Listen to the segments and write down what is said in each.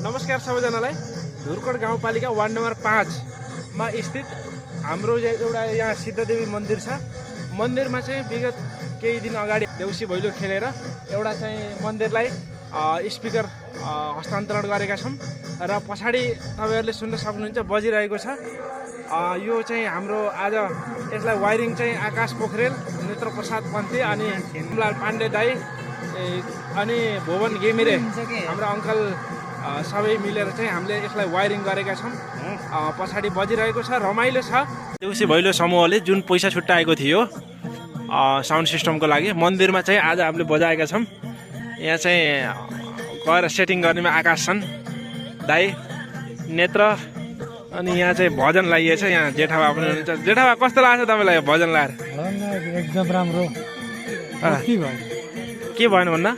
नमस्कार सबैजनालाई। धुर्कोट गाउँपालिका वार्ड नम्बर 5 मा स्थित हाम्रो एउटा यहाँ सिद्धदेवी मन्दिर छ। मन्दिरमा चाहिँ विगत केही दिन अगाडि देउसी भैलो खेलेर एउटा चाहिँ मन्दिरलाई स्पिकर हस्तान्तरण गरेका छौँ र पछाडि तपाईहरुले सुन्न सक्नुहुन्छ बजिरहेको छ। यो चाहिँ हाम्रो आज यसलाई वायरिङ चाहिँ आकाश पोखरेल, नेत्र प्रसाद पन्थी अनि हेमलाल पाण्डे दाई अनि भुवन घिमिरे हाम्रो अङ्कल सबै मिलेर चाहिँ हामीले यसलाई वायरिङ गरेका छौँ। पछाडि बजिरहेको छ, रमाइलो छ। देउसी भैलो समूहले जुन पैसा छुट्याएको थियो साउन्ड सिस्टमको लागि मन्दिरमा चाहिँ आज हामीले बजाएका छौँ। यहाँ चाहिँ गएर सेटिङ गर्नेमा आकाश छन् दाई, नेत्र अनि यहाँ चाहिँ भजन लागिएको छ। यहाँ जेठाबा पनि हुनुहुन्छ। जेठाबा कस्तो लाग्छ तपाईँलाई भजन लाएर? एकदम राम्रो। के भएन भन्दा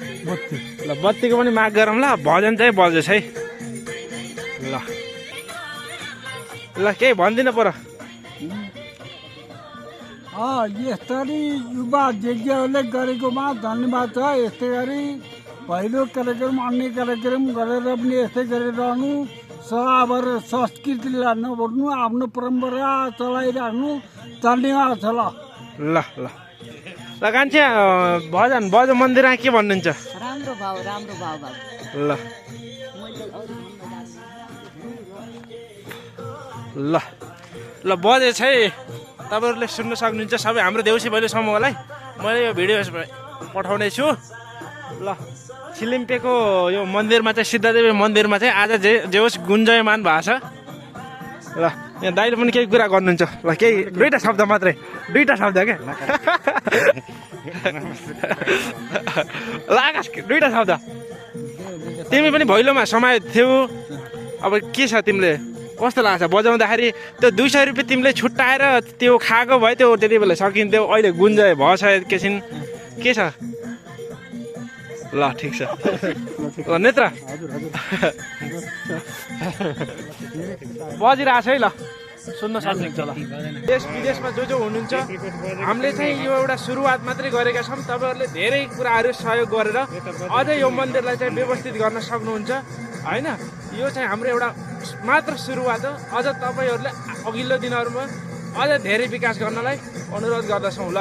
ल बत्तीको पनि माग गरौँ ल, भजन चाहिँ बज्दैछ है। ल ल केही भन्दिनँ पर। यसरी युवा यज्ञहरूले गरेकोमा धन्यवाद छ। यस्तै गरी पहिलो कार्यक्रम अन्य कार्यक्रम गरेर पनि यस्तै गरिरहनु, सबर संस्कृतिलाई नभुल्नु, आफ्नो परम्परा चलाइराख्नु। धन्यवाद छ। ल ल ल कान्छे भजन बज मन्दिरमा के भन्नुहुन्छ? राम्रो भाव ल ल ल बजेछ है। तपाईँहरूले सुन्न सक्नुहुन्छ सबै हाम्रो देउसी भैलो समूहलाई मैले यो भिडियो पठाउने छु। ल छिलिम्पेको यो मन्दिरमा चाहिँ सिद्धदेवी मन्दिरमा चाहिँ आज जे होस् गुन्जयमान भएको छ। ल यहाँ दाइले पनि केही कुरा गर्नुहुन्छ। ल केही दुईवटा शब्द मात्रै, दुईवटा शब्द क्या। ल आकाश दुईवटा शब्द। तिमी पनि भैलोमा समय थियौ, अब के छ तिमीले कस्तो लाग्छ बजाउँदाखेरि? त्यो 200 रुपियाँ तिमीले छुट्याएर त्यो खाएको भए त्यो त्यति बेला सकिन्थ्यो, अहिले गुन्जय भएछ एकैछिन। के छ? ल ठिक छ। ल नेत्र बजिरहेछ है। ल सुन्न सक्नुहुन्छ। ल देश विदेशमा जो हुनुहुन्छ हामीले चाहिँ यो एउटा सुरुवात मात्रै गरेका छौँ। तपाईँहरूले धेरै कुराहरू सहयोग गरेर अझै यो मन्दिरलाई चाहिँ व्यवस्थित गर्न सक्नुहुन्छ होइन। यो चाहिँ हाम्रो एउटा मात्र सुरुवात हो। अझ तपाईँहरूले अघिल्लो दिनहरूमा अझ धेरै विकास गर्नलाई अनुरोध गर्दछौँ। ल